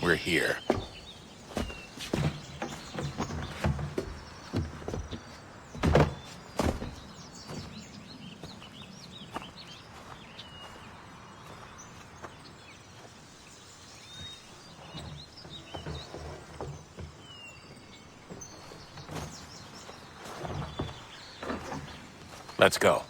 We're here. Let's go.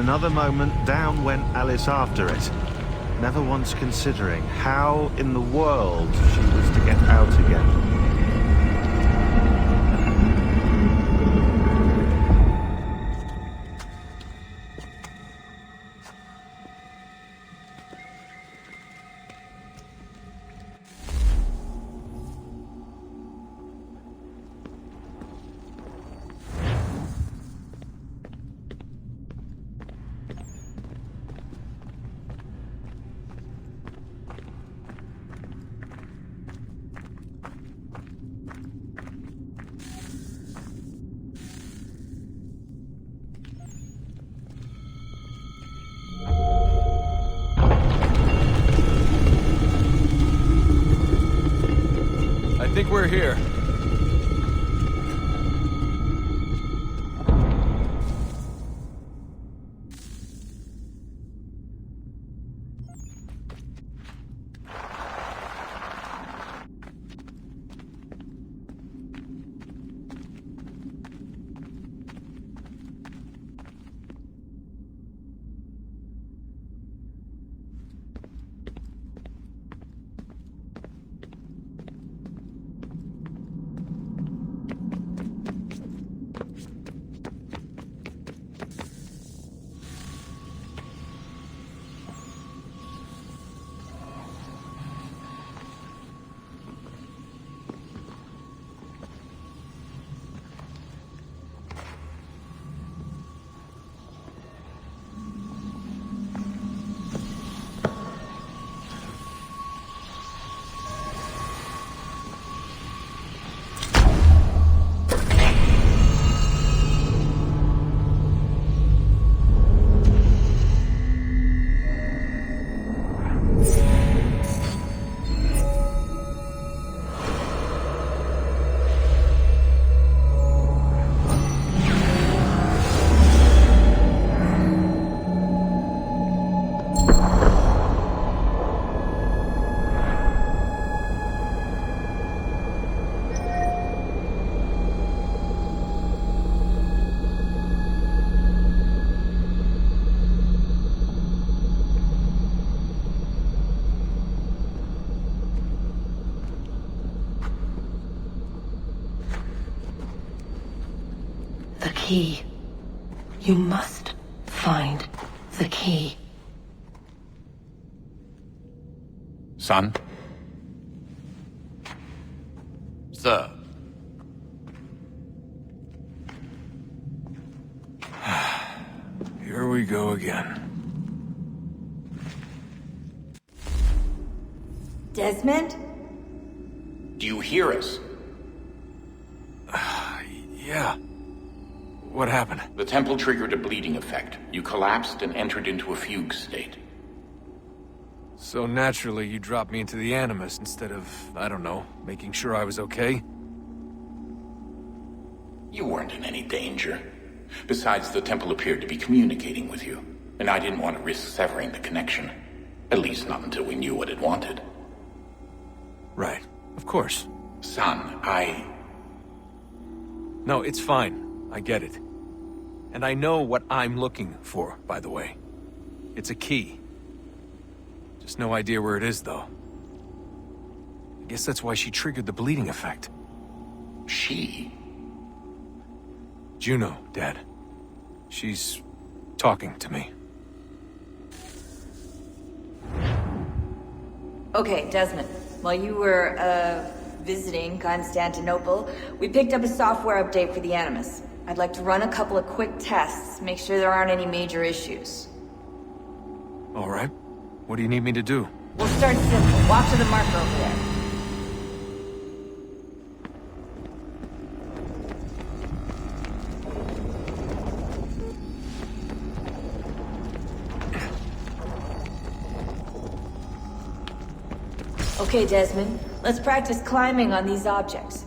another moment, down went Alice after it, never once considering how in the world she was to get out again. I think we're here. The key. You must find the key. Son? Sir. Here we go again. Desmond? Do you hear us? Yeah. What happened? The temple triggered a bleeding effect. You collapsed and entered into a fugue state. So naturally, you dropped me into the Animus instead of, I don't know, making sure I was okay? You weren't in any danger. Besides, the temple appeared to be communicating with you, and I didn't want to risk severing the connection. At least not until we knew what it wanted. Right. Of course. Son, No, it's fine. I get it. And I know what I'm looking for, by the way. It's a key. Just no idea where it is, though. I guess that's why she triggered the bleeding effect. She? Juno, Dad. She's talking to me. Okay, Desmond. While you were, visiting Constantinople, we picked up a software update for the Animus. I'd like to run a couple of quick tests, make sure there aren't any major issues. All right. What do you need me to do? We'll start simple. Walk to the marker over there. Okay, Desmond. Let's practice climbing on these objects.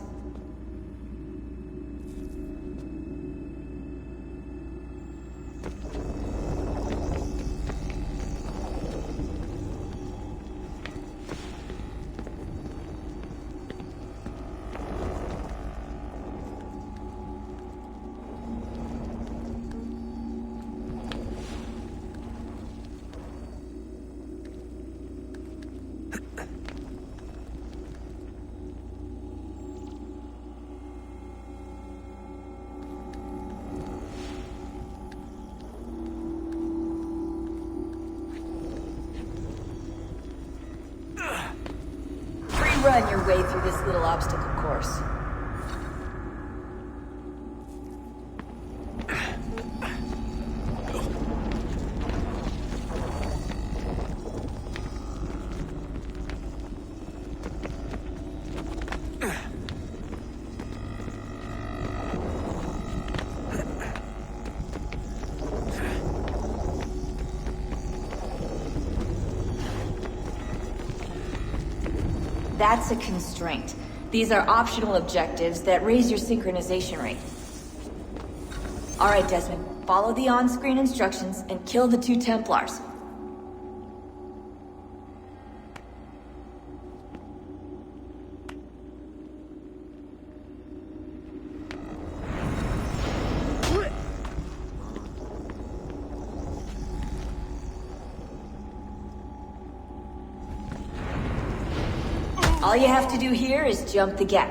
run your way through this little obstacle course. That's a constraint. These are optional objectives that raise your synchronization rate. Alright, Desmond. Follow the on-screen instructions and kill the 2 Templars. All you have to do here is jump the gap.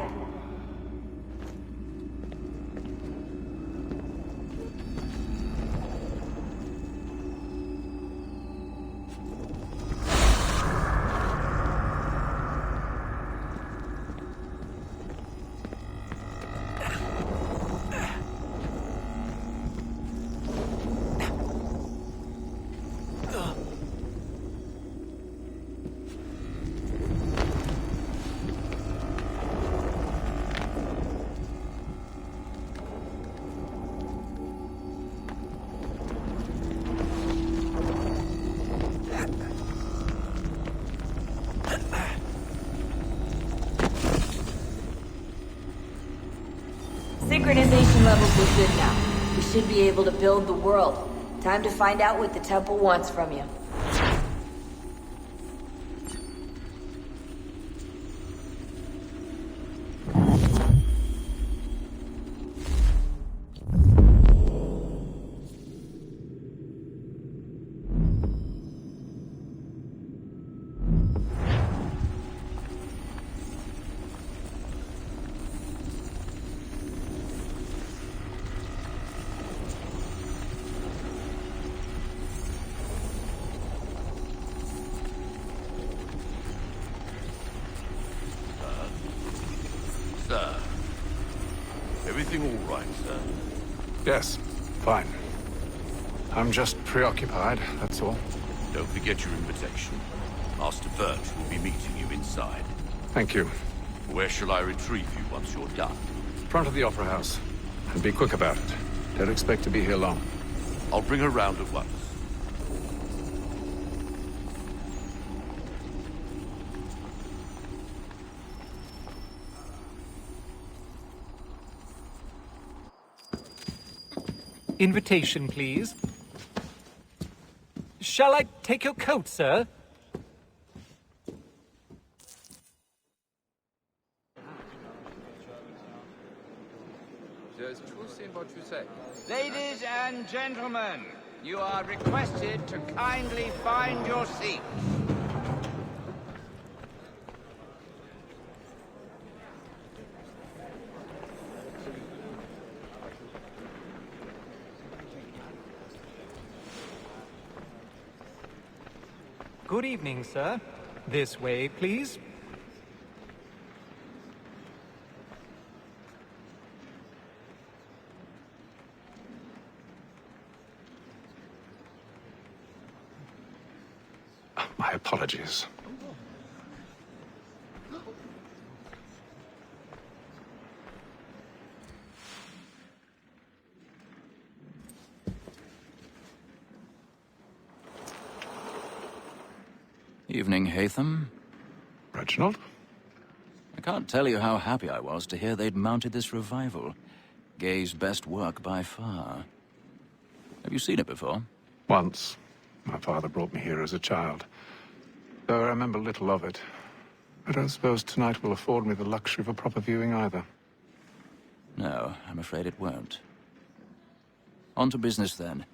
Synchronization levels are good now. We should be able to build the world. Time to find out what the temple wants from you. Sir. Everything all right, sir? Yes, fine. I'm just preoccupied, that's all. Don't forget your invitation. Master Birch will be meeting you inside. Thank you. Where shall I retrieve you once you're done? Front of the Opera House. And be quick about it. Don't expect to be here long. I'll bring her round at once. Invitation, please. Shall I take your coat, sir? Ladies and gentlemen, you are requested to kindly find your seats. Good evening, sir. This way, please. My apologies. Evening, Hatham. Reginald? I can't tell you how happy I was to hear they'd mounted this revival. Gay's best work by far. Have you seen it before? Once. My father brought me here as a child. Though I remember little of it. I don't suppose tonight will afford me the luxury of a proper viewing either. No, I'm afraid it won't. On to business, then.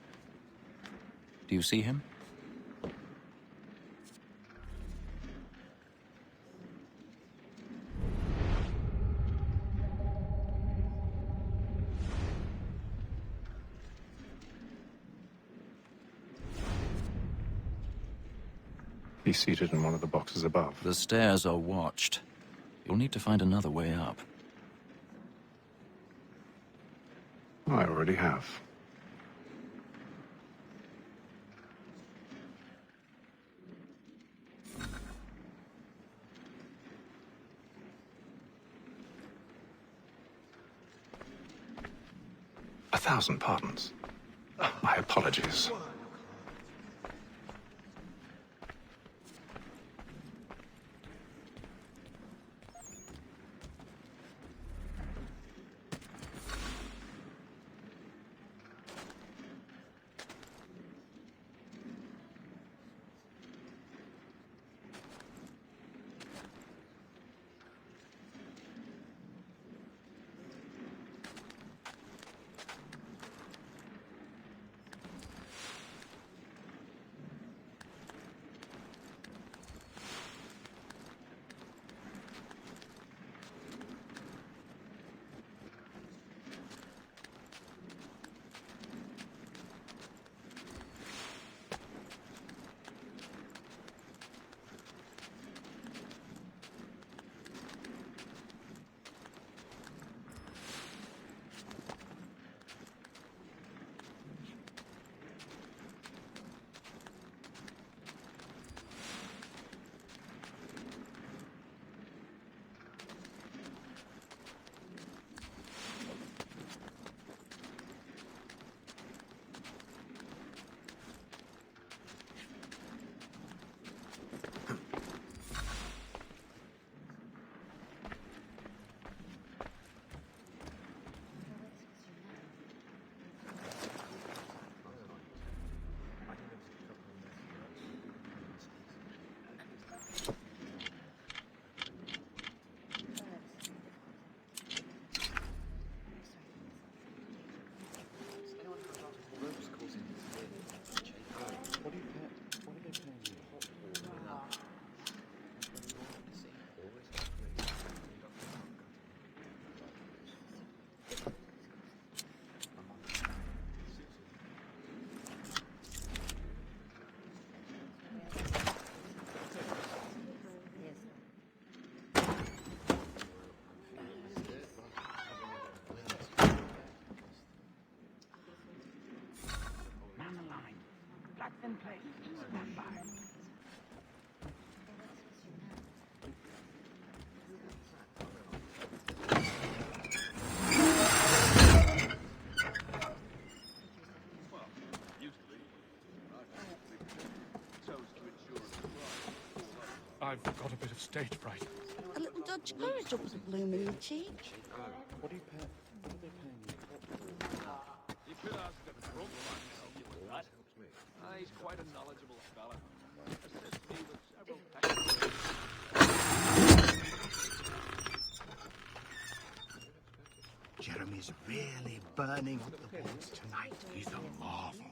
Do you see him? He's seated in one of the boxes above. The stairs are watched. You'll need to find another way up. I already have. A thousand pardons. My apologies. I've got a bit of stage fright. A little dodge courage up the blooming cheek. What do you pay? What are they paying you? You could ask the front man to help you with that. He's quite a knowledgeable fella. Assists me with several technical... Jeremy's really burning up the boards tonight. He's a marvel.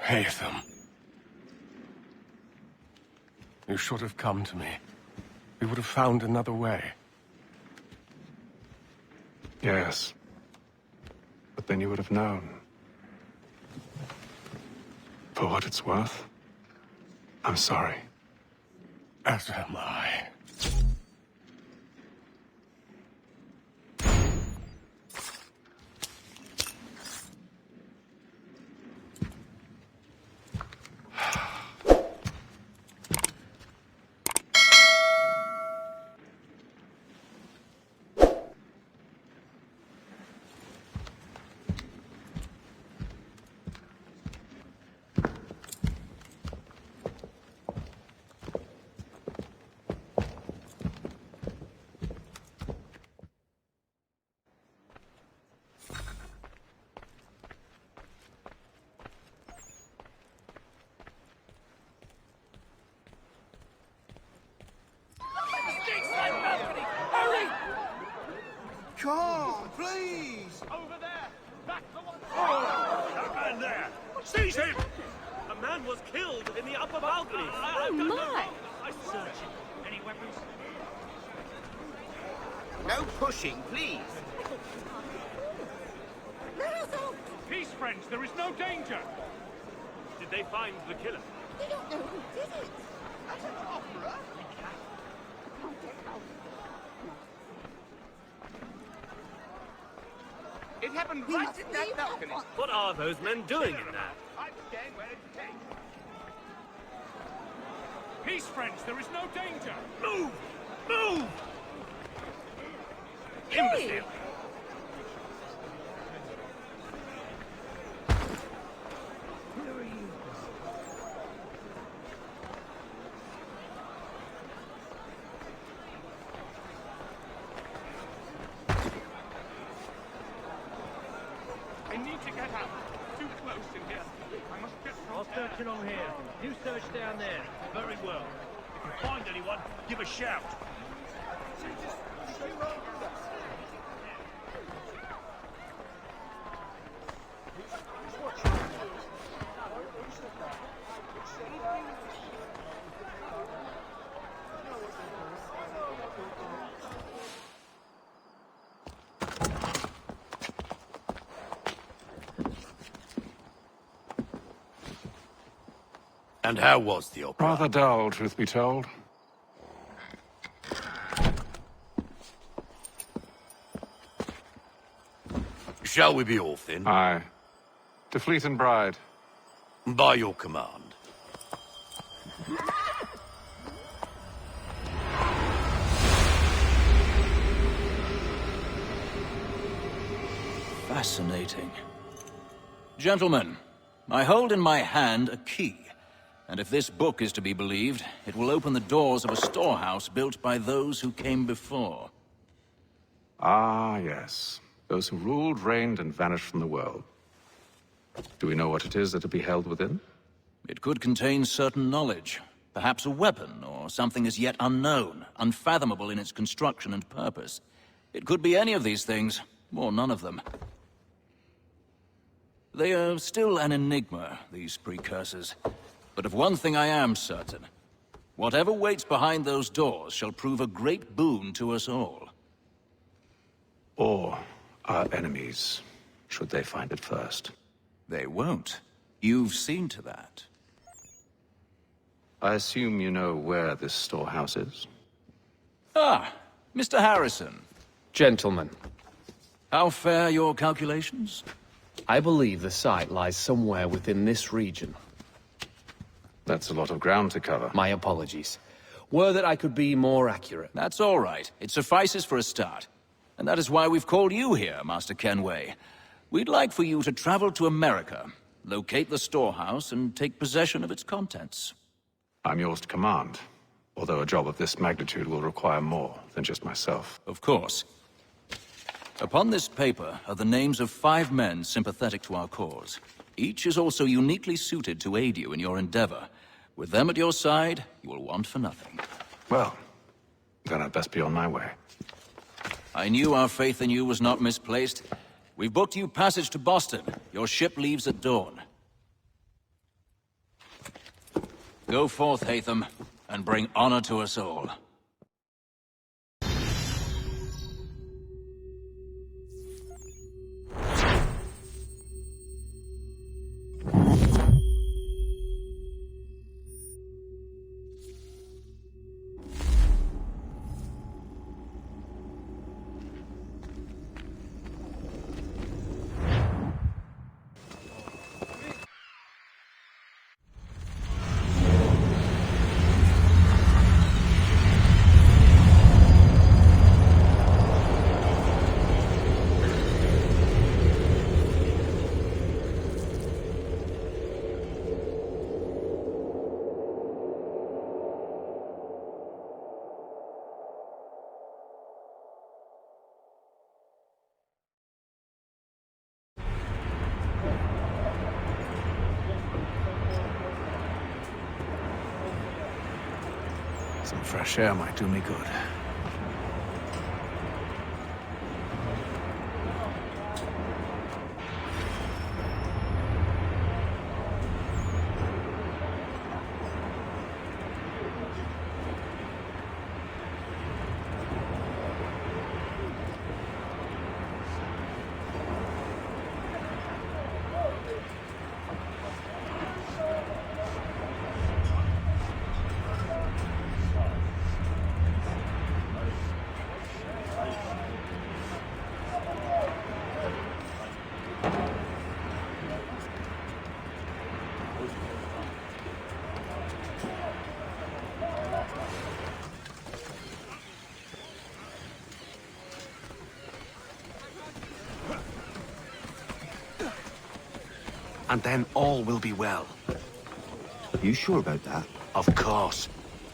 Haytham. You should have come to me. We would have found another way. Yes. But then you would have known. For what it's worth, I'm sorry. As am I. Oh, my! Any weapons? No pushing, please. Let us off! Peace, friends. There is no danger. Did they find the killer? They don't know who did it. That's an opera. It happened We right must in that leave balcony. What are those men doing in there? I'm staying where it takes. Peace, friends. There is no danger. Move! Move! Imbecile! I need to get out. Too close in here. I must get from I'll search along here. You search down there. Very well. If you find anyone, give a shout. And how was the opera? Rather dull, truth be told. Shall we be off then? Aye. To Fleet and Bride. By your command. Fascinating. Gentlemen, I hold in my hand a key. And if this book is to be believed, it will open the doors of a storehouse built by those who came before. Ah, yes. Those who ruled, reigned, and vanished from the world. Do we know what it is that will be held within? It could contain certain knowledge. Perhaps a weapon, or something as yet unknown, unfathomable in its construction and purpose. It could be any of these things, or none of them. They are still an enigma, these precursors. But of one thing I am certain. Whatever waits behind those doors shall prove a great boon to us all. Or our enemies, should they find it first. They won't. You've seen to that. I assume you know where this storehouse is? Ah, Mr. Harrison. Gentlemen, How fare your calculations? I believe the site lies somewhere within this region. That's a lot of ground to cover. My apologies. Were that I could be more accurate. That's all right. It suffices for a start. And that is why we've called you here, Master Kenway. We'd like for you to travel to America, locate the storehouse, and take possession of its contents. I'm yours to command, although a job of this magnitude will require more than just myself. Of course. Upon this paper are the names of 5 men sympathetic to our cause. Each is also uniquely suited to aid you in your endeavor. With them at your side, you will want for nothing. Well, then I'd best be on my way. I knew our faith in you was not misplaced. We've booked you passage to Boston. Your ship leaves at dawn. Go forth, Hatham, and bring honor to us all. Some fresh air might do me good. and then all will be well. Are you sure about that? Of course.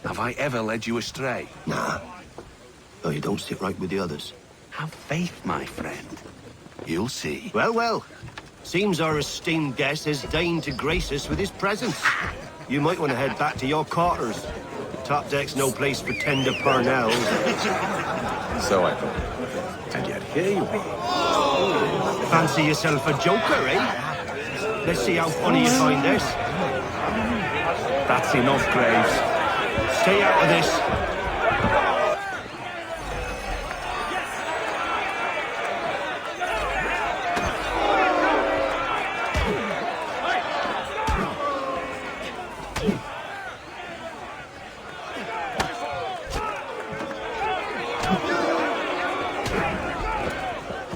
Have I ever led you astray? Nah. Oh, you don't sit right with the others. Have faith, my friend. You'll see. Well, well. Seems our esteemed guest has deigned to grace us with his presence. You might want to head back to your quarters. Top deck's no place for tender parnells. So I thought. And yet here you are. Fancy yourself a joker, eh? Let's see how funny you find this. That's enough, Graves. Stay out of this.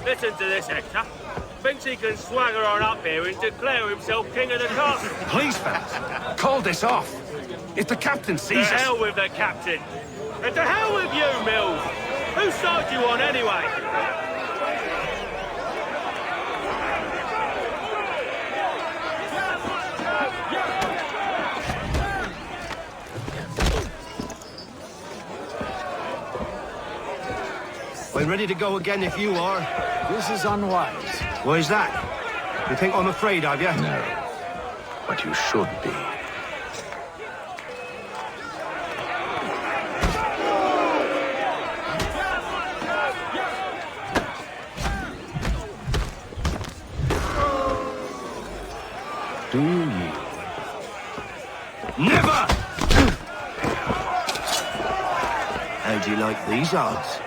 Listen to this, Hector. Thinks he can swagger on up here and declare himself king of the castle. Please, fellas, call this off. If the captain sees us... To hell with the captain. And to hell with you, Mills. Whose side you on, anyway? I'm ready to go again if you are. This is unwise. Why is that? You think I'm afraid of you? No. But you should be. Do you yield? Never! How do you like these odds?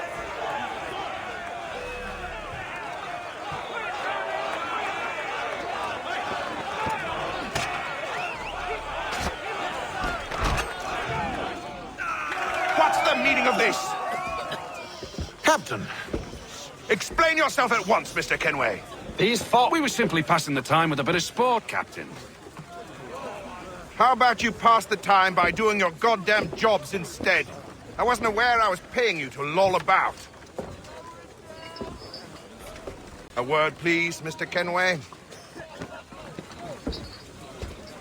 Captain! Explain yourself at once, Mr. Kenway. These thought we were simply passing the time with a bit of sport, Captain. How about you pass the time by doing your goddamn jobs instead? I wasn't aware I was paying you to loll about. A word, please, Mr. Kenway.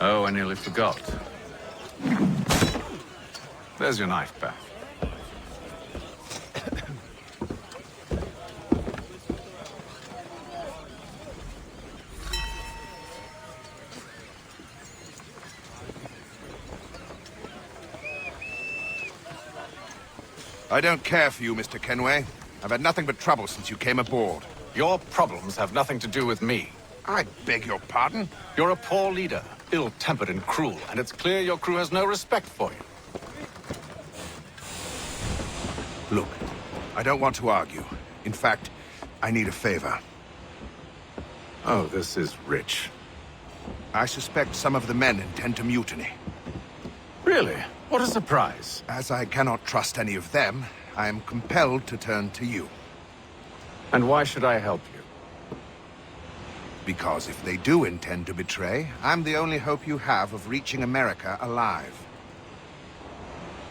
Oh, I nearly forgot. There's your knife back. I don't care for you, Mr. Kenway. I've had nothing but trouble since you came aboard. Your problems have nothing to do with me. I beg your pardon? You're a poor leader, ill-tempered and cruel, and it's clear your crew has no respect for you. Look, I don't want to argue. In fact, I need a favor. Oh, this is rich. I suspect some of the men intend to mutiny. Really? What a surprise. As I cannot trust any of them, I am compelled to turn to you. And why should I help you? Because if they do intend to betray, I'm the only hope you have of reaching America alive.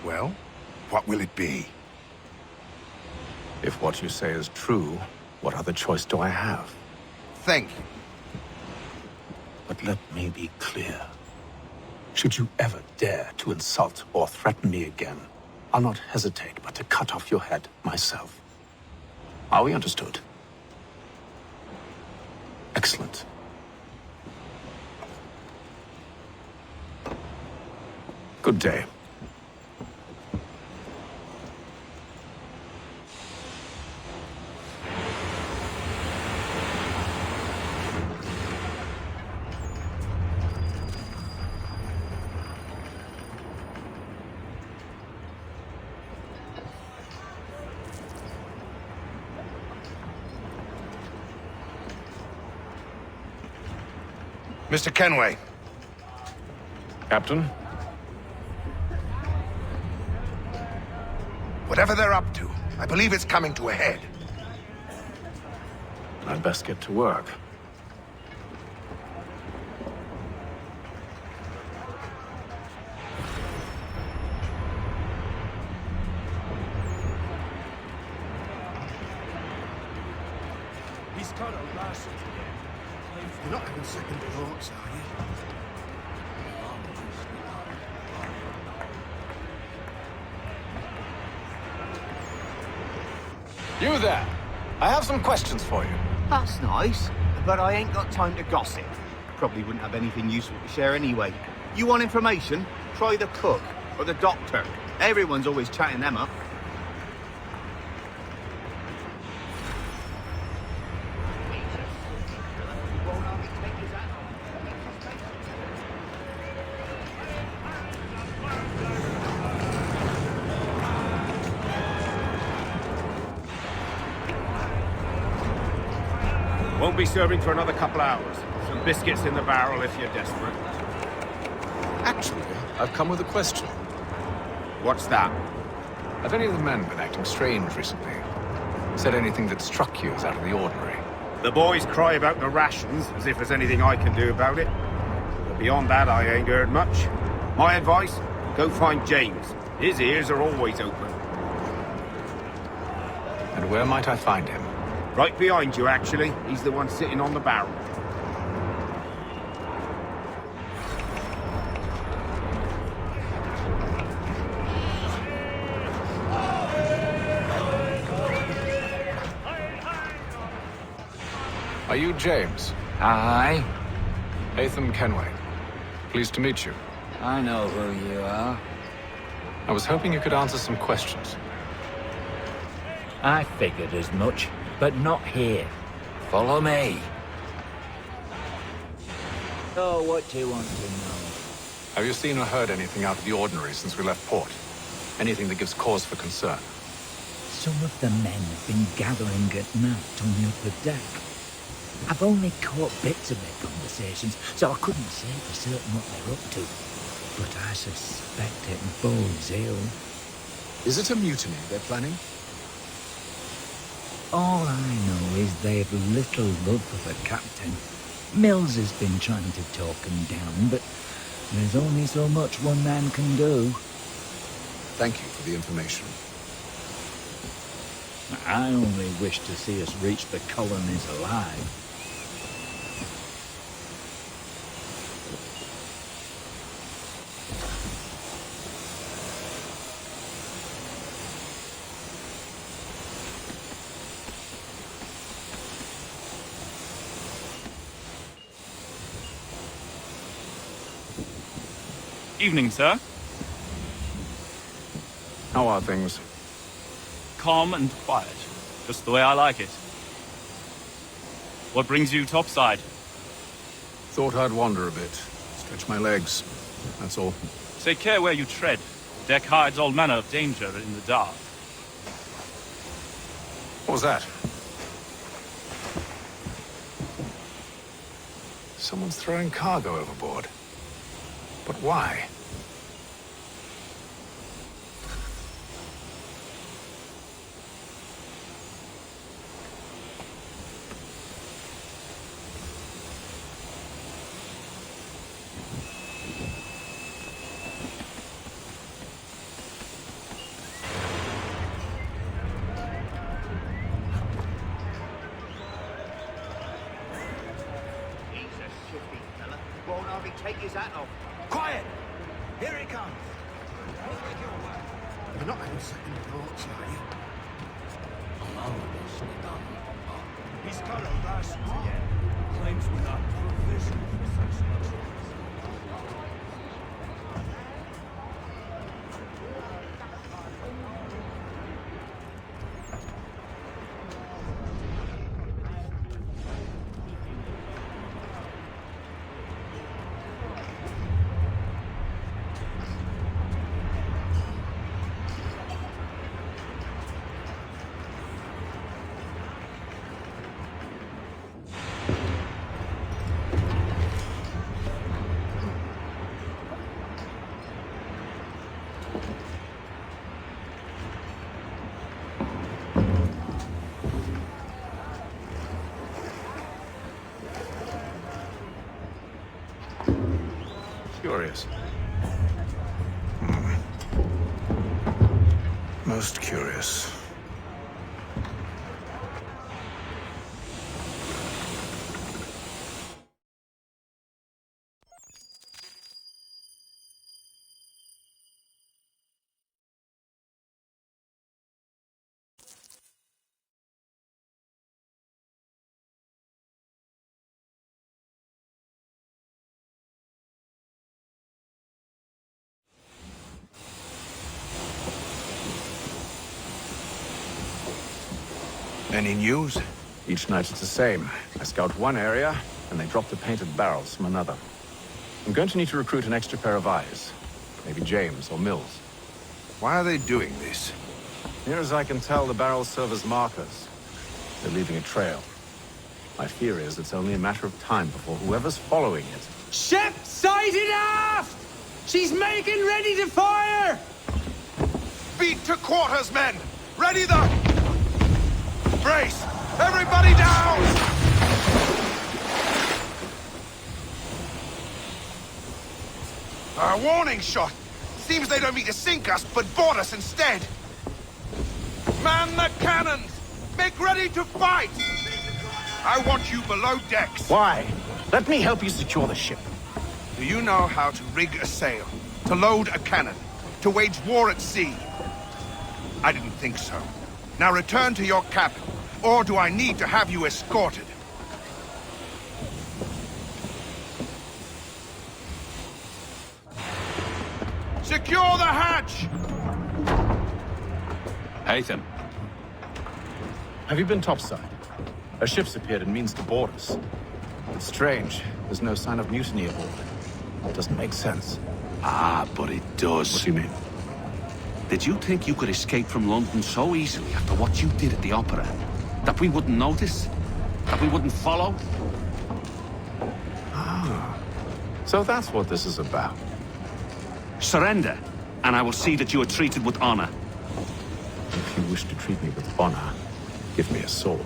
Well, what will it be? If what you say is true, what other choice do I have? Thank you. But let me be clear. Should you ever dare to insult or threaten me again, I'll not hesitate but to cut off your head myself. Are we understood? Excellent. Good day. Mr. Kenway. Captain? Whatever they're up to, I believe it's coming to a head. I'd best get to work. He's got a license again. You're not having second thoughts, are you? You there! I have some questions for you. That's nice, but I ain't got time to gossip. Probably wouldn't have anything useful to share anyway. You want information? Try the cook or the doctor. Everyone's always chatting them up. Won't be serving for another couple hours. Some biscuits in the barrel if you're desperate. Actually, I've come with a question. What's that? Have any of the men been acting strange recently? Said anything that struck you as out of the ordinary? The boys cry about the rations, as if there's anything I can do about it. But beyond that, I ain't heard much. My advice? Go find James. His ears are always open. And where might I find him? Right behind you, actually. He's the one sitting on the barrel. Are you James? Aye. Atham Kenway. Pleased to meet you. I know who you are. I was hoping you could answer some questions. I figured as much, but not here. Follow me. So, what do you want to know? Have you seen or heard anything out of the ordinary since we left port? Anything that gives cause for concern? Some of the men have been gathering at night on the upper deck. I've only caught bits of their conversations, so I couldn't say for certain what they're up to. But I suspect it bodes ill. Is it a mutiny they're planning? All I know is they've little love for the captain. Mills has been trying to talk him down, but there's only so much one man can do. Thank you for the information. I only wish to see us reach the colonies alive. Evening, sir. How are things? Calm and quiet. Just the way I like it. What brings you topside? Thought I'd wander a bit. Stretch my legs. That's all. Take care where you tread. The deck hides all manner of danger in the dark. What was that? Someone's throwing cargo overboard. But why? Won't hardly take his hat off. Quiet! Here he comes! You're not having second thoughts, are you? He's got a license again. Claims we're not provisioned for such luxuries. Curious. Most curious. Any news? Each night it's the same. I scout one area, and they drop the painted barrels from another. I'm going to need to recruit an extra pair of eyes. Maybe James or Mills. Why are they doing this? Near as I can tell, the barrels serve as markers. They're leaving a trail. My fear is it's only a matter of time before whoever's following it... Ship sighted aft! She's making ready to fire! Beat to quarters, men! Ready the... Brace! Everybody down! Our warning shot! Seems they don't mean to sink us, but board us instead! Man the cannons! Make ready to fight! I want you below decks. Why? Let me help you secure the ship. Do you know how to rig a sail? To load a cannon? To wage war at sea? I didn't think so. Now return to your cabin. Or do I need to have you escorted? Secure the hatch! Haytham. Have you been topside? A ship's appeared and means to board us. It's strange. There's no sign of mutiny aboard. It doesn't make sense. Ah, but it does. What do you mean? Did you think you could escape from London so easily after what you did at the opera? That we wouldn't notice? That we wouldn't follow? Ah. So that's what this is about. Surrender, and I will see that you are treated with honor. If you wish to treat me with honor, give me a sword.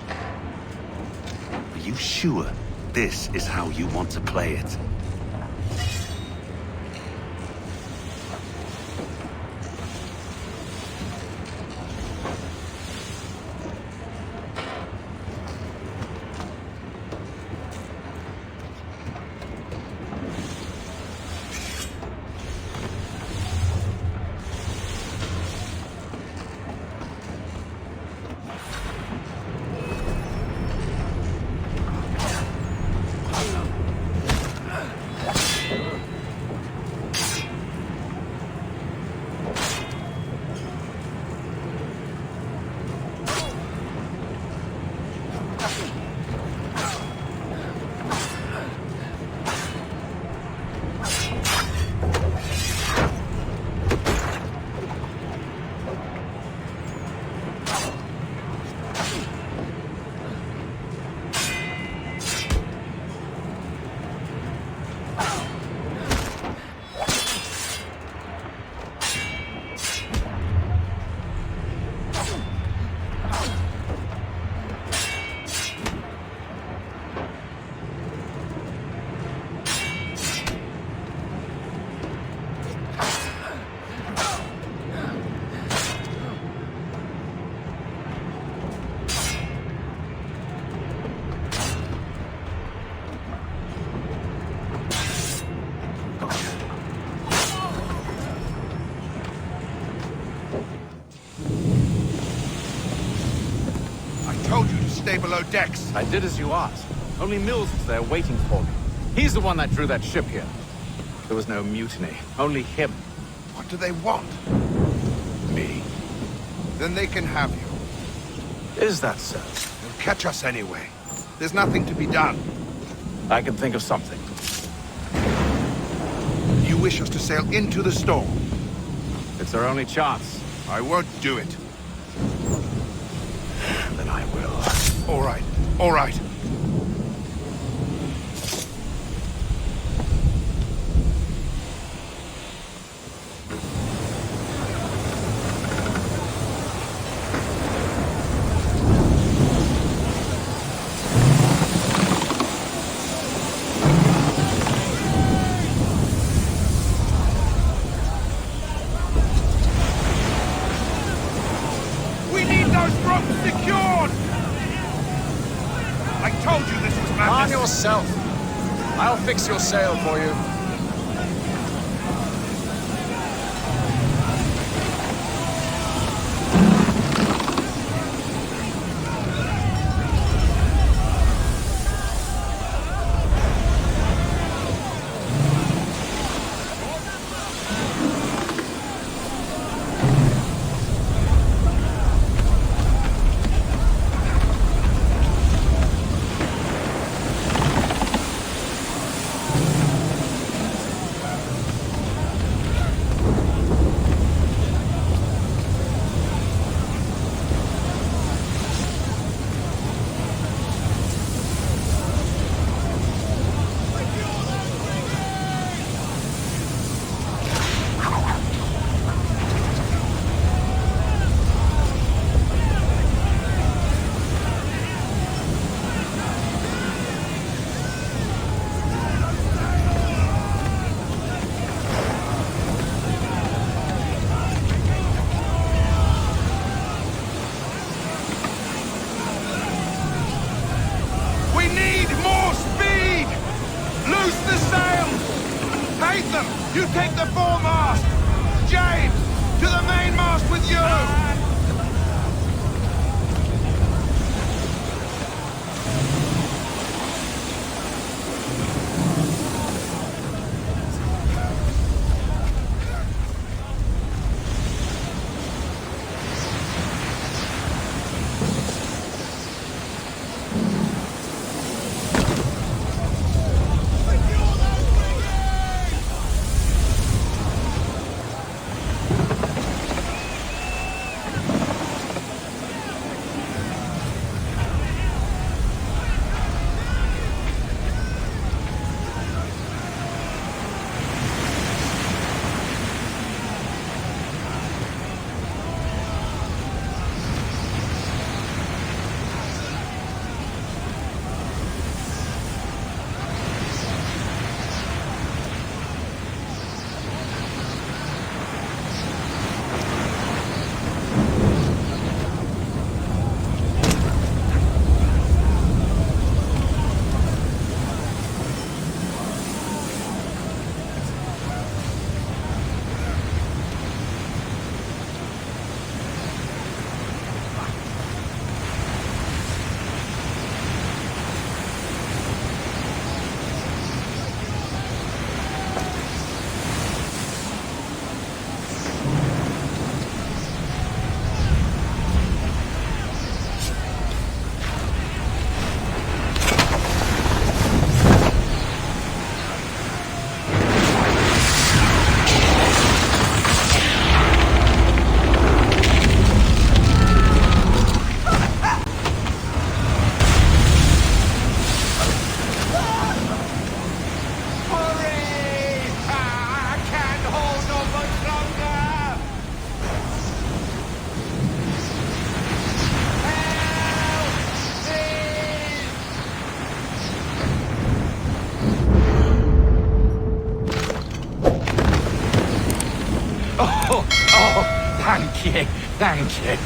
Are you sure this is how you want to play it? Stay below decks. I did as you asked. Only Mills was there waiting for me. He's the one that drew that ship here. There was no mutiny. Only him. What do they want? Me. Then they can have you. Is that so? They'll catch us anyway. There's nothing to be done. I can think of something. You wish us to sail into the storm? It's our only chance. I won't do it. Then I will. All right. All right. We need those ropes secured! I told you this was madness. Arm yourself. I'll fix your sail for you. foremast! James, to the mainmast with you! Thank you.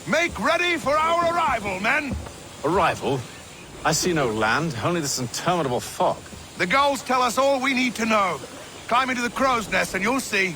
Make ready for our arrival, men! Arrival? I see no land, only this interminable fog. The gulls tell us all we need to know. Climb into the crow's nest and you'll see.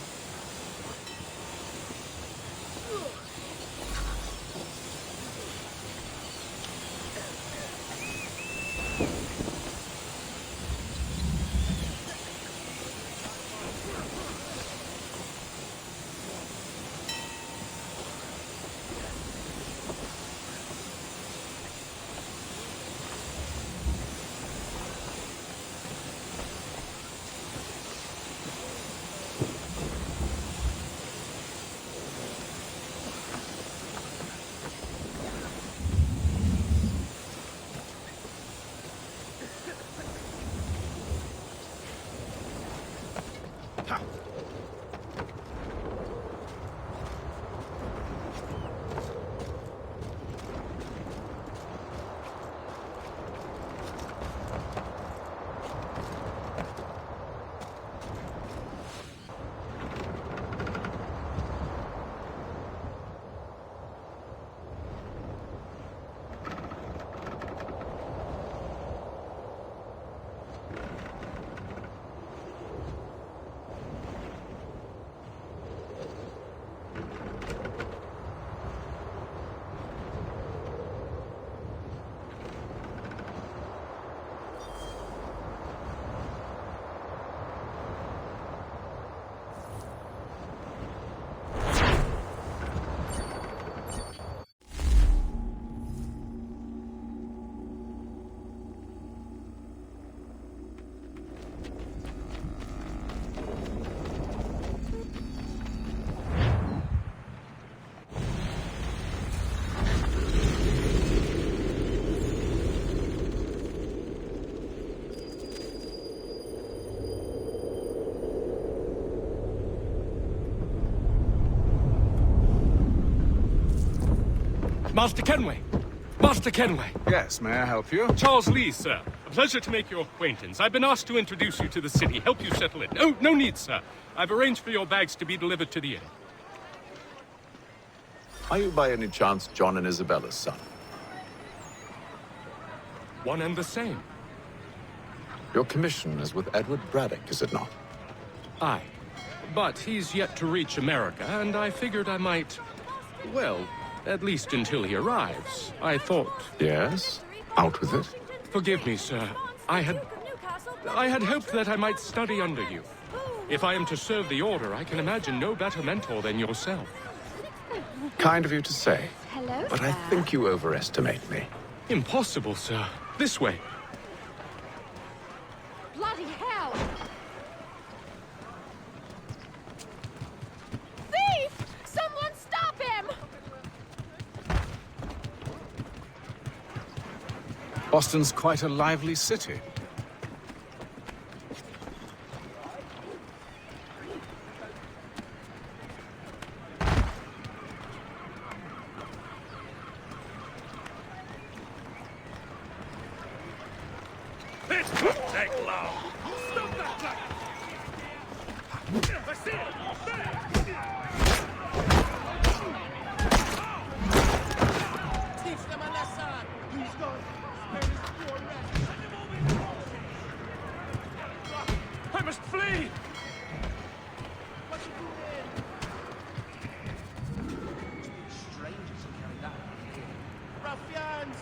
Master Kenway! Master Kenway! Yes, may I help you? Charles Lee, sir. A pleasure to make your acquaintance. I've been asked to introduce you to the city, help you settle in. Oh, no need, sir. I've arranged for your bags to be delivered to the inn. Are you by any chance John and Isabella's son? One and the same. Your commission is with Edward Braddock, is it not? Aye. But he's yet to reach America, and I figured I might... well, at least until he arrives. I thought... Yes? Out with it? Forgive me, sir. I had hoped that I might study under you. If I am to serve the Order, I can imagine no better mentor than yourself. Kind of you to say. Hello, but I think you overestimate me. Impossible, sir. This way. Bloody hell! Thief! Someone stop him! Boston's quite a lively city. This won't take long. Stop that truck! I see it! Teach them a lesson! Who's going? I must flee! What you doing? Strangers who carry that out here. Ruffians!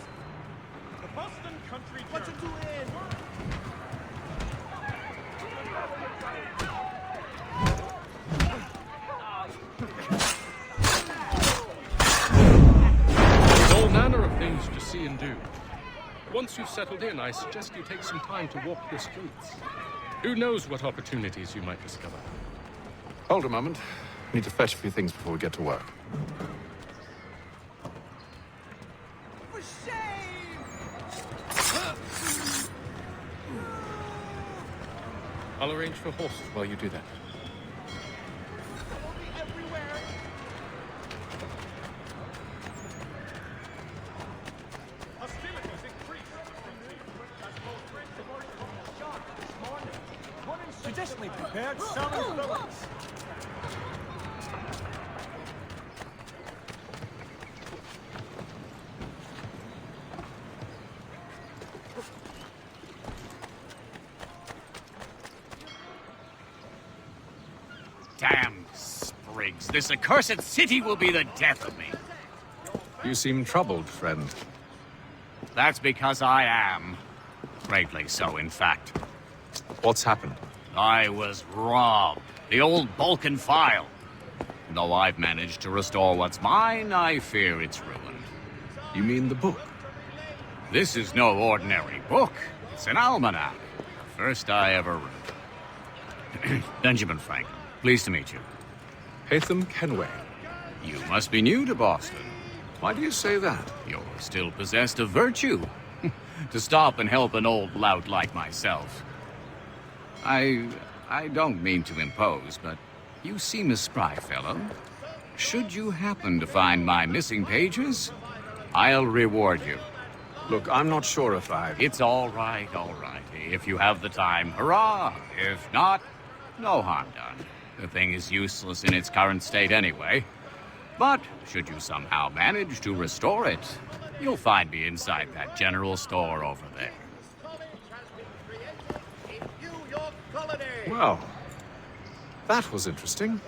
The Boston Country What you doing? All manner of things to see and do. Once you've settled in, I suggest you take some time to walk the streets. Who knows what opportunities you might discover. Hold a moment. Need to fetch a few things before we get to work. For shame! I'll arrange for horses while you do that. Everywhere! Hostilities increased as both Brits and Morris shot this morning. One in traditionally prepared salmon fillets. Damn sprigs. This accursed city will be the death of me. You seem troubled, friend. That's because I am. Greatly so, in fact. What's happened? I was robbed. The old Balkan file. Though I've managed to restore what's mine, I fear it's ruined. You mean the book? This is no ordinary book. It's an almanac. The first I ever wrote. Benjamin Franklin. Pleased to meet you. Haytham Kenway. You must be new to Boston. Why do you say that? You're still possessed of virtue. To stop and help an old lout like myself. I don't mean to impose, but you seem a spry fellow. Should you happen to find my missing pages, I'll reward you. Look, I'm not sure if I... It's all right. If you have the time, hurrah! If not, no harm done. The thing is useless in its current state anyway. But should you somehow manage to restore it, you'll find me inside that general store over there. Well, that was interesting.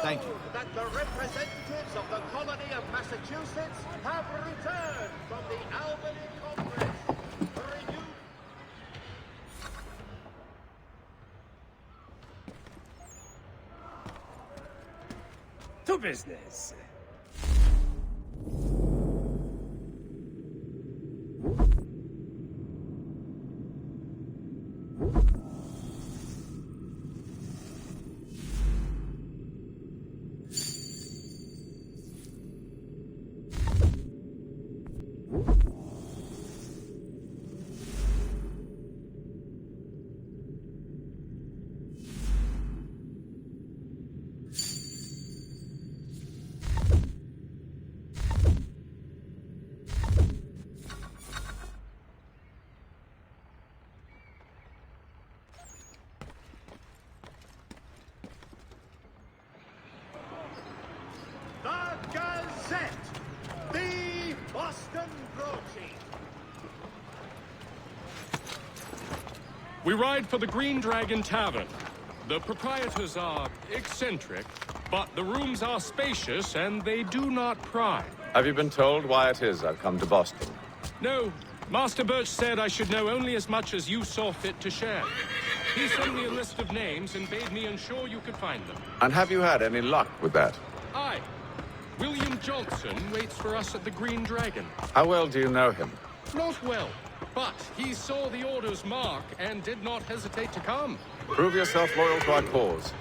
Thank you. That the representatives of the colony of Massachusetts have returned from the Albany Congress. To business. We ride for the Green Dragon Tavern. The proprietors are eccentric, but the rooms are spacious and they do not pry. Have you been told why it is I've come to Boston? No. Master Birch said I should know only as much as you saw fit to share. He sent me a list of names and bade me ensure you could find them. And have you had any luck with that? Aye. William Johnson waits for us at the Green Dragon. How well do you know him? Not well, but he saw the order's mark and did not hesitate to come. Prove yourself loyal to our cause.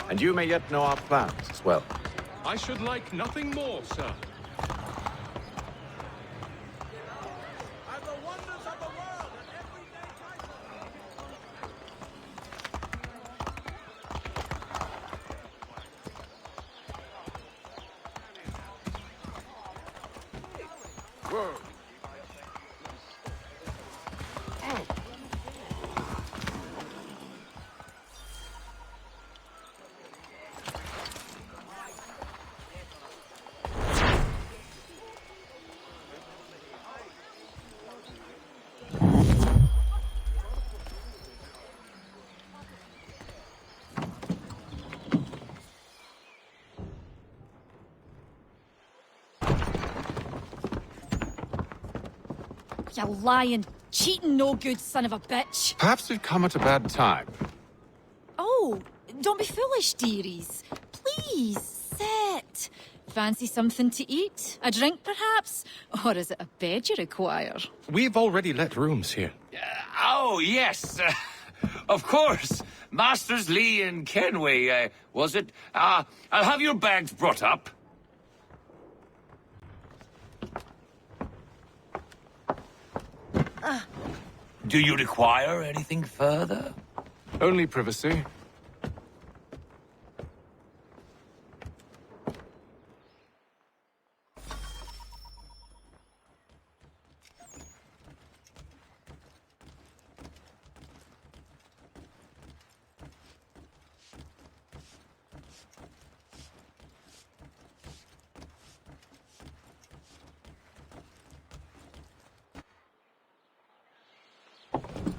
And you may yet know our plans as well. I should like nothing more, sir. You lying, cheating, no good son of a bitch. Perhaps we've come at a bad time. Oh, don't be foolish, dearies. Please, sit. Fancy something to eat? A drink, perhaps? Or is it a bed you require? We've already let rooms here. Oh, yes. Of course. Masters Lee and Kenway, was it? I'll have your bags brought up. Do you require anything further? Only privacy.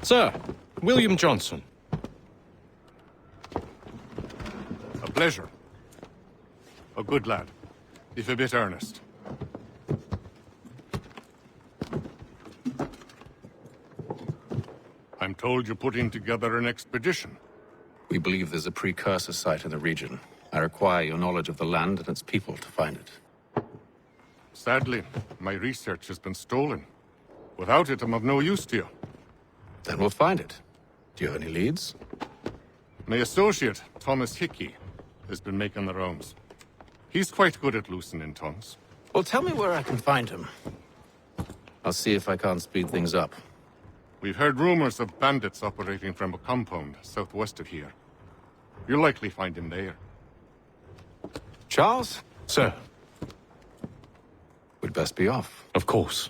Sir, William Johnson. A pleasure. A good lad, if a bit earnest. I'm told you're putting together an expedition. We believe there's a precursor site in the region. I require your knowledge of the land and its people to find it. Sadly, my research has been stolen. Without it, I'm of no use to you. Then we'll find it. Do you have any leads? My associate, Thomas Hickey, has been making the rounds. He's quite good at loosening tongues. Well, tell me where I can find him. I'll see if I can't speed things up. We've heard rumors of bandits operating from a compound southwest of here. You'll likely find him there. Charles? Sir. We'd best be off. Of course.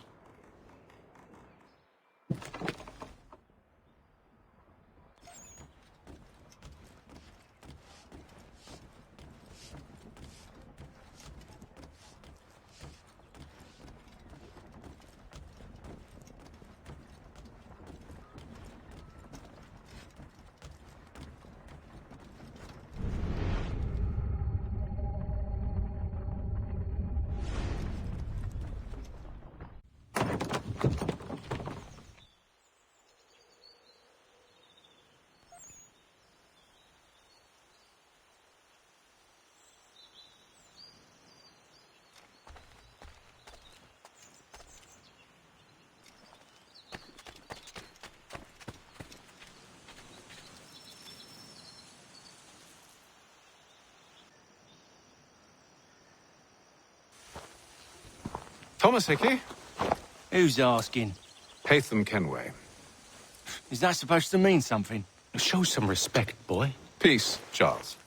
Thomas Hickey? Who's asking? Haytham Kenway. Is that supposed to mean something? Show some respect, boy. Peace, Charles.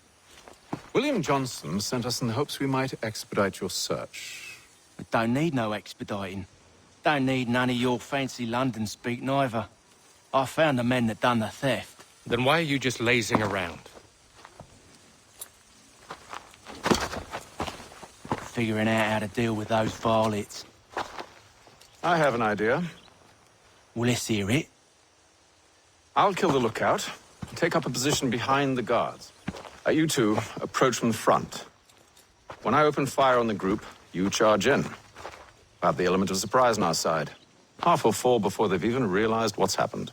William Johnson sent us in the hopes we might expedite your search. We don't need no expediting. Don't need none of your fancy London speak neither. I found the men that done the theft. Then why are you just lazing around? Figuring out how to deal with those varlets. I have an idea. Well, let's hear it. I'll kill the lookout. Take up a position behind the guards. You two approach from the front. When I open fire on the group, you charge in. Have the element of surprise on our side. Half will fall before they've even realized what's happened.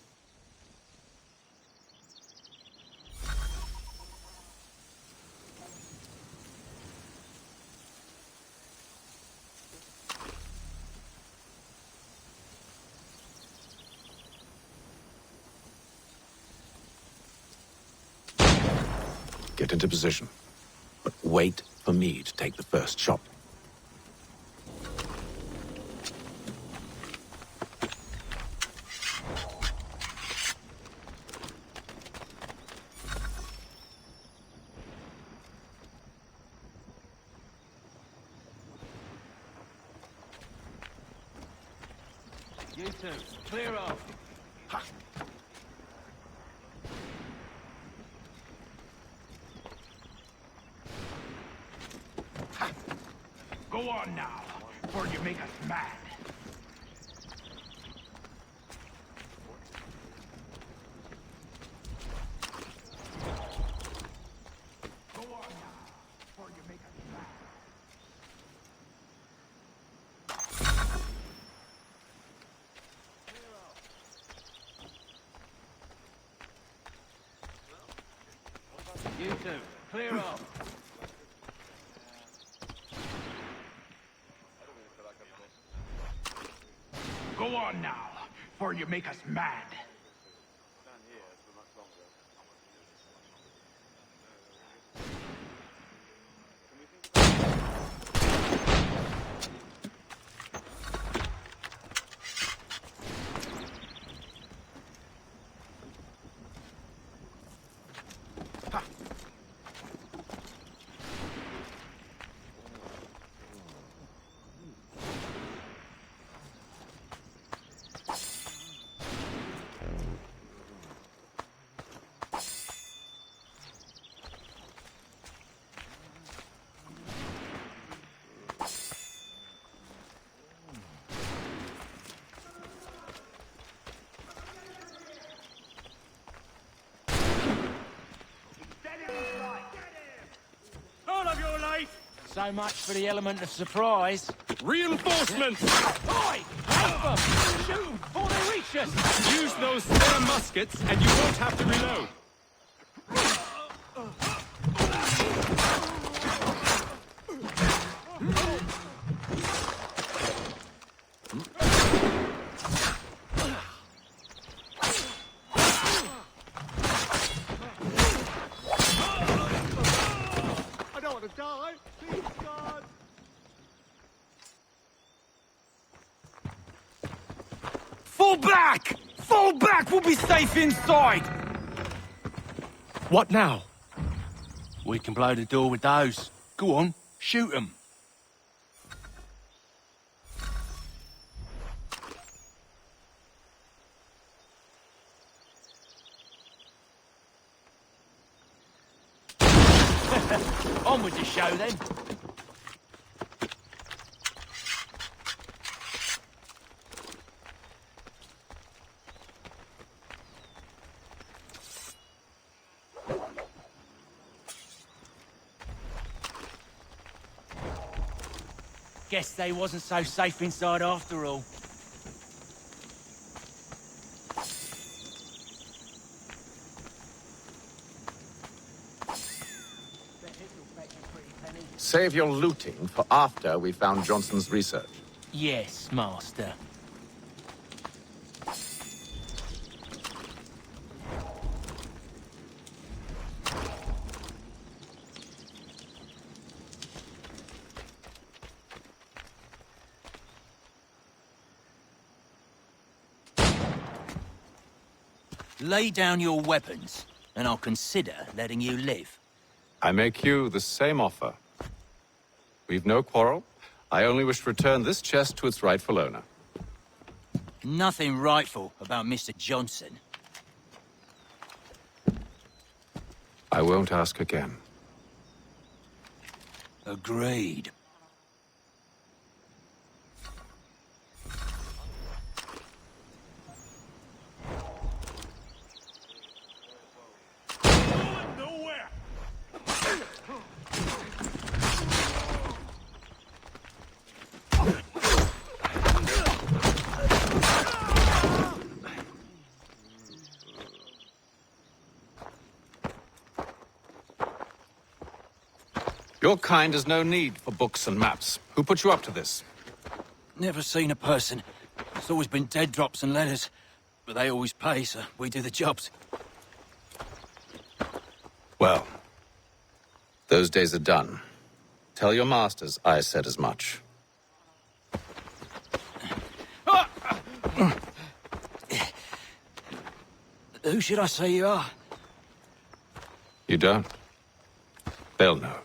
Get into position. But wait for me to take the first shot. You two, clear off. Go on now, before you make us mad. Go on now, before you make us mad. You two, clear off. Go on now, before you make us mad. All of your life! So much for the element of surprise. Reinforcements! Oi! Help them! Shoot them before they reach us! Use those spare muskets, and you won't have to reload. I don't want to die. Please, God. Fall back! Fall back! We'll be safe inside! What now? We can blow the door with those. Go on, shoot them. On with the show then. Guess they wasn't so safe inside after all. Save your looting for after we found Johnson's research. Yes, Master. Lay down your weapons, and I'll consider letting you live. I make you the same offer. We've no quarrel. I only wish to return this chest to its rightful owner. Nothing rightful about Mr. Johnson. I won't ask again. Agreed. Your kind has no need for books and maps. Who put you up to this? Never seen a person. It's always been dead drops and letters. But they always pay, so we do the jobs. Well, those days are done. Tell your masters I said as much. Who should I say you are? You don't? They'll know.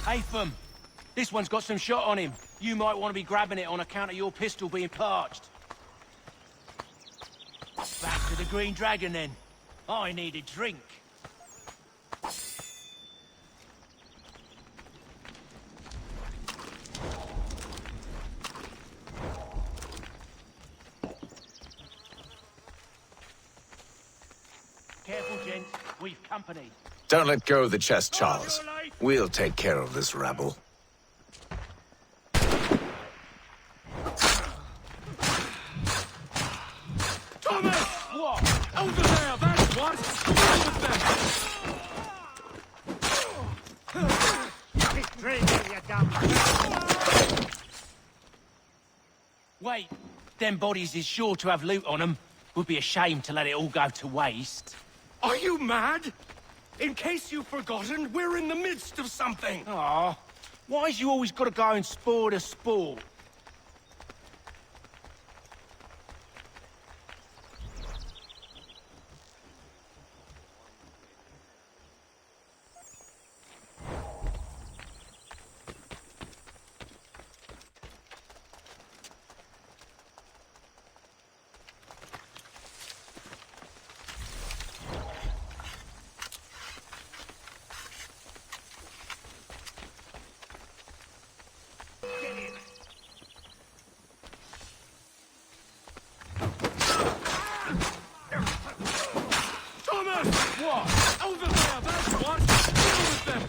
Hey, Fum. This one's got some shot on him. You might want to be grabbing it on account of your pistol being parched. Back to the Green Dragon, then. I need a drink. Careful, gents. We've company. Don't let go of the chest, Charles. We'll take care of this rabble. Thomas! What? Over there, that's what! Wait, them bodies is sure to have loot on them. Would be a shame to let it all go to waste. Are you mad? In case you've forgotten, we're in the midst of something. Aw, why's you always got to go and spoil the sport? Thomas! What? Over there, that's what! Deal with them!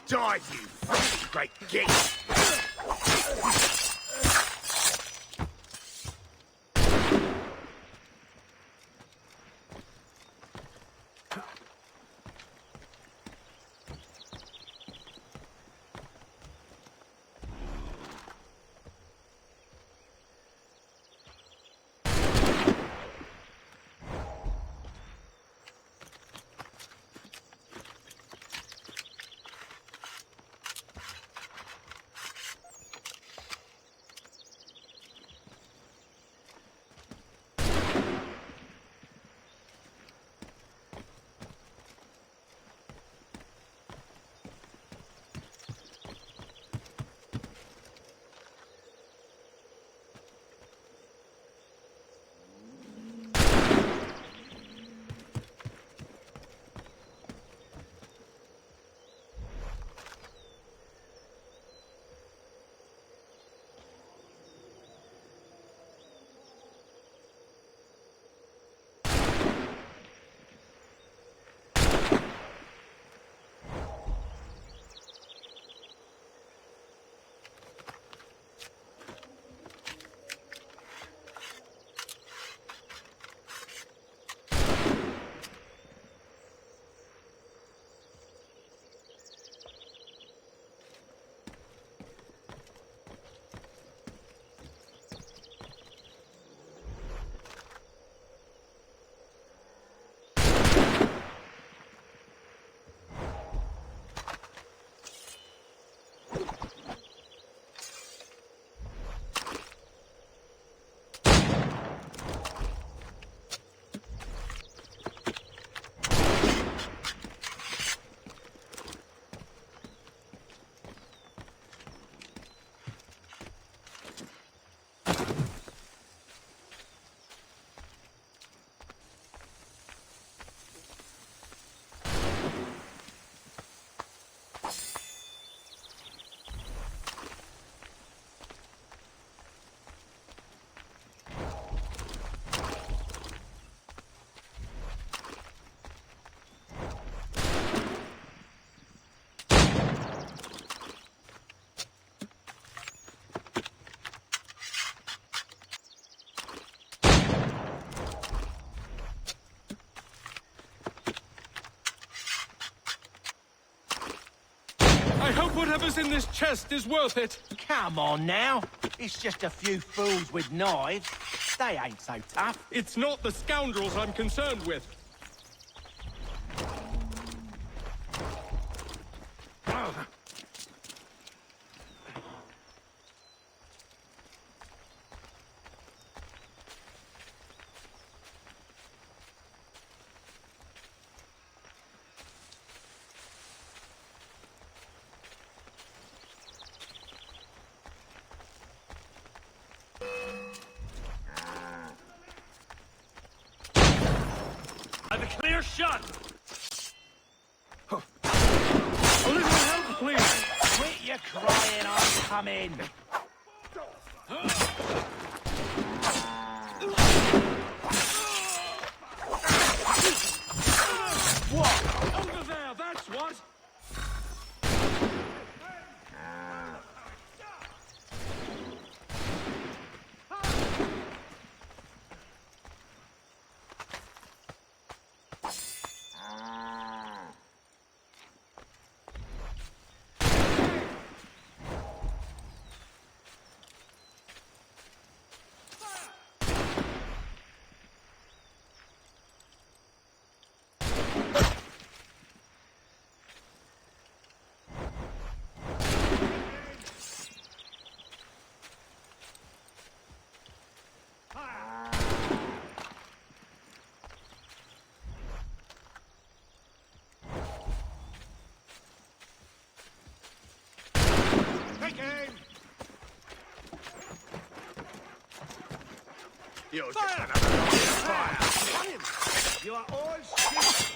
Die, you fucking great git! Whatever's in this chest is worth it. Come on now. It's just a few fools with knives. They ain't so tough. It's not the scoundrels I'm concerned with. I've a clear shot. A little help, please. Quit your crying, I'm coming. What? Over there, that's what. Take aim. You're Fire! just another fire. On him. You are all shit.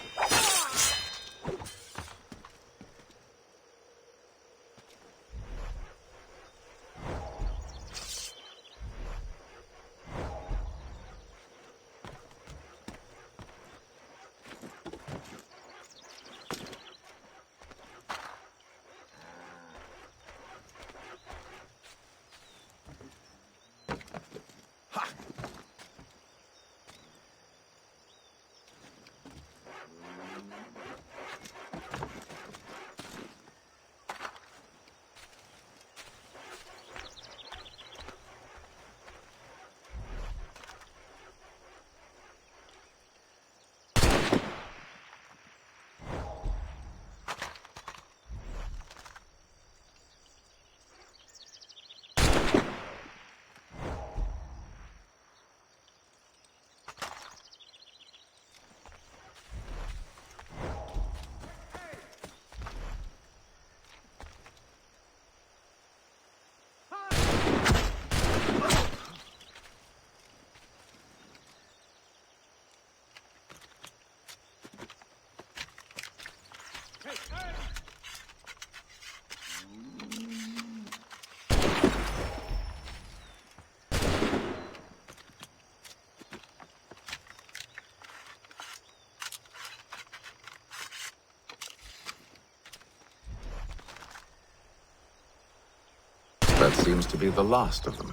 That seems to be the last of them.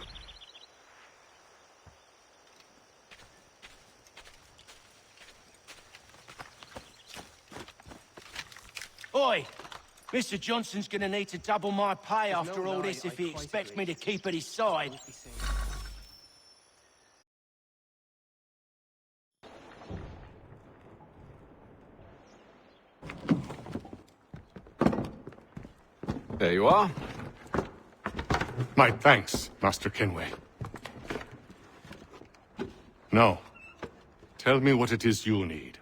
Oi! Mr. Johnson's gonna need to double my pay after all this if he expects me to keep at his side. There you are. My thanks, Master Kenway. Now, tell me what it is you need.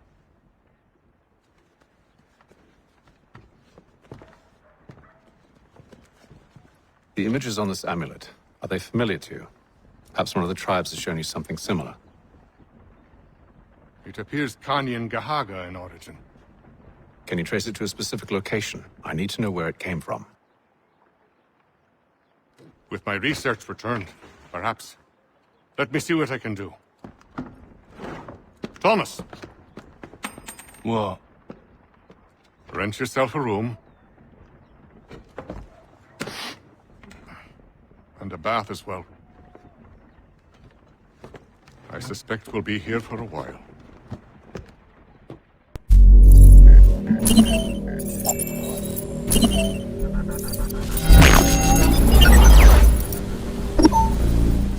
The images on this amulet, are they familiar to you? Perhaps one of the tribes has shown you something similar. It appears Kanyan Gahaga in origin. Can you trace it to a specific location? I need to know where it came from. With my research returned, perhaps. Let me see what I can do. Thomas! What? Rent yourself a room. And a bath as well. I suspect we'll be here for a while.